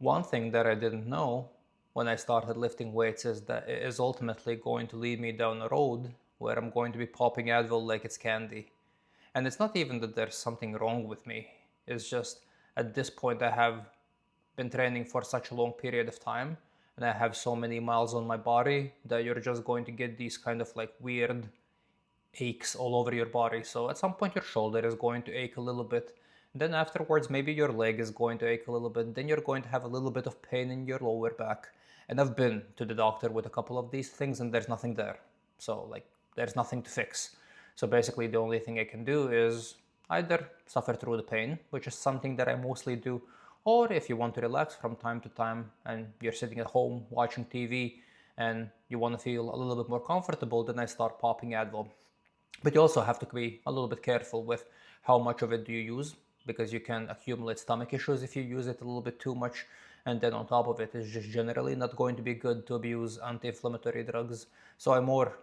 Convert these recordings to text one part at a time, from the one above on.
One thing that I didn't know when I started lifting weights is that it is ultimately going to lead me down a road where I'm going to be popping Advil like it's candy. And it's not even that there's something wrong with me. It's just at this point I have been training for such a long period of time and I have so many miles on my body that you're just going to get these kind of like weird aches all over your body. So at some point your shoulder is going to ache a little bit. Then afterwards maybe your leg is going to ache a little bit. Then you're going to have a little bit of pain in your lower back. And I've been to the doctor with a couple of these things and there's nothing there. So like there's nothing to fix. So basically the only thing I can do is either suffer through the pain, which is something that I mostly do, or if you want to relax from time to time and you're sitting at home watching TV and you want to feel a little bit more comfortable, then I start popping Advil. But you also have to be a little bit careful with how much of it do you use, because you can accumulate stomach issues if you use it a little bit too much. And then on top of it, it's just generally not going to be good to abuse anti-inflammatory drugs. So I more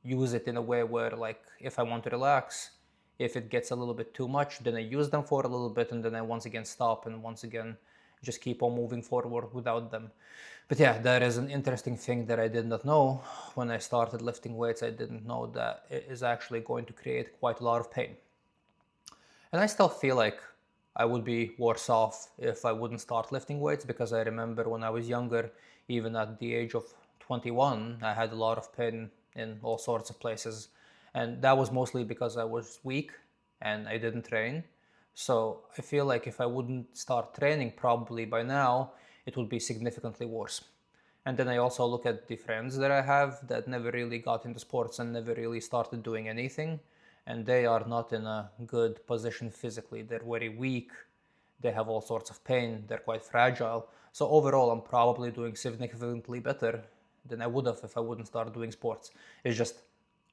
use it in a way where, like, if I want to relax, if it gets a little bit too much, then I use them for a little bit and then I once again stop and once again just keep on moving forward without them. But yeah, that is an interesting thing that I did not know. When I started lifting weights, I didn't know that it is actually going to create quite a lot of pain. And I still feel like I would be worse off if I wouldn't start lifting weights, because I remember when I was younger, even at the age of 21, I had a lot of pain in all sorts of places. And that was mostly because I was weak and I didn't train. So I feel like if I wouldn't start training, probably by now, it would be significantly worse. And then I also look at the friends that I have that never really got into sports and never really started doing anything. And they are not in a good position physically. They're very weak. They have all sorts of pain. They're quite fragile. So overall, I'm probably doing significantly better than I would have if I wouldn't start doing sports. It's just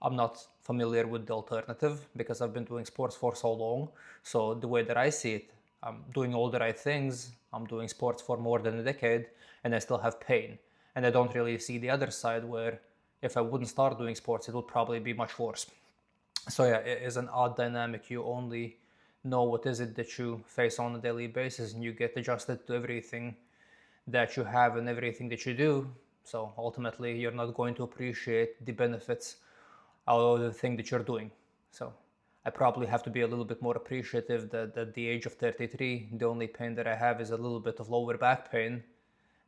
I'm not familiar with the alternative because I've been doing sports for so long. So the way that I see it, I'm doing all the right things. I'm doing sports for more than a decade and I still have pain. And I don't really see the other side where if I wouldn't start doing sports, it would probably be much worse. So yeah, it is an odd dynamic. You only know what is it that you face on a daily basis and you get adjusted to everything that you have and everything that you do. So ultimately, you're not going to appreciate the benefits out of the thing that you're doing. So I probably have to be a little bit more appreciative that at the age of 33, the only pain that I have is a little bit of lower back pain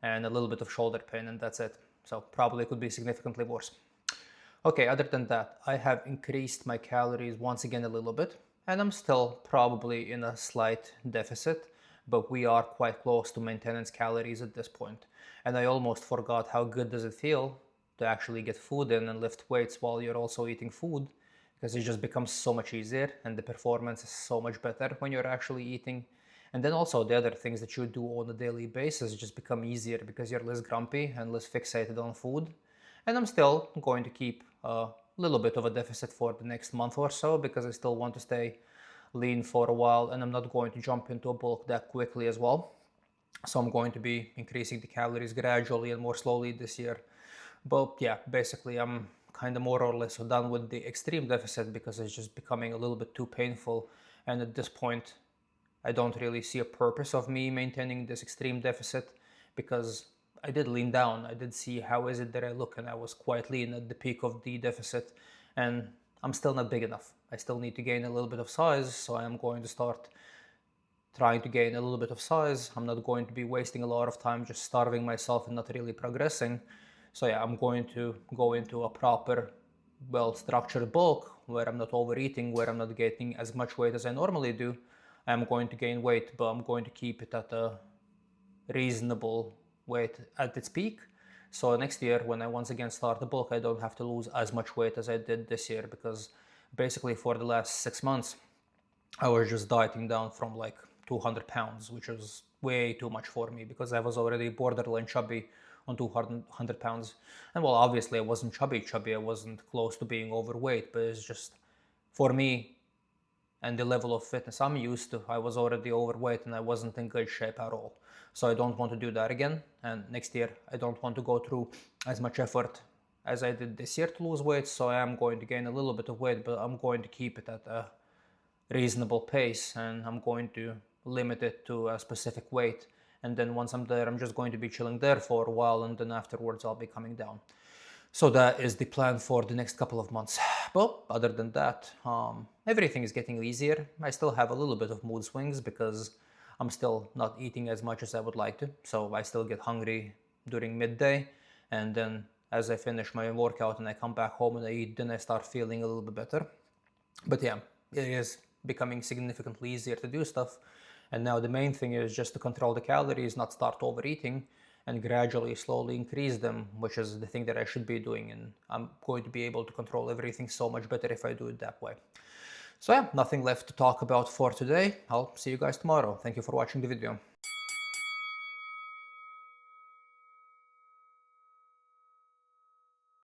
and a little bit of shoulder pain, and that's it. So probably could be significantly worse. Okay, other than that, I have increased my calories once again a little bit, and I'm still probably in a slight deficit, but we are quite close to maintenance calories at this point. And I almost forgot how good does it feel to actually get food in and lift weights while you're also eating food, because it just becomes so much easier and the performance is so much better when you're actually eating. And then also the other things that you do on a daily basis just become easier because you're less grumpy and less fixated on food. And I'm still going to keep a little bit of a deficit for the next month or so because I still want to stay lean for a while and I'm not going to jump into a bulk that quickly as well. So I'm going to be increasing the calories gradually and more slowly this year. But yeah, basically I'm kind of more or less done with the extreme deficit because it's just becoming a little bit too painful. And at this point, I don't really see a purpose of me maintaining this extreme deficit because I did lean down. I did see how is it that I look, and I was quite lean at the peak of the deficit, and I'm still not big enough. I still need to gain a little bit of size, so I am going to start trying to gain a little bit of size. I'm not going to be wasting a lot of time just starving myself and not really progressing. So yeah, I'm going to go into a proper, well-structured bulk where I'm not overeating, where I'm not getting as much weight as I normally do. I'm going to gain weight, but I'm going to keep it at a reasonable weight at its peak. So next year, when I once again start the bulk, I don't have to lose as much weight as I did this year because basically for the last 6 months, I was just dieting down from like 200 pounds, which was way too much for me because I was already borderline chubby on 200 pounds. And well, obviously I wasn't chubby, I wasn't close to being overweight, but it's just for me, and the level of fitness I'm used to, I was already overweight and I wasn't in good shape at all. So I don't want to do that again. And next year, I don't want to go through as much effort as I did this year to lose weight. So I am going to gain a little bit of weight, but I'm going to keep it at a reasonable pace and I'm going to limit it to a specific weight. And then once I'm there, I'm just going to be chilling there for a while, and then afterwards I'll be coming down. So that is the plan for the next couple of months. But other than that, everything is getting easier. I still have a little bit of mood swings because I'm still not eating as much as I would like to. So I still get hungry during midday. And then as I finish my workout and I come back home and I eat, then I start feeling a little bit better. But yeah, it is becoming significantly easier to do stuff. And now the main thing is just to control the calories, not start overeating, and gradually, slowly increase them, which is the thing that I should be doing. And I'm going to be able to control everything so much better if I do it that way. So yeah, nothing left to talk about for today. I'll see you guys tomorrow. Thank you for watching the video.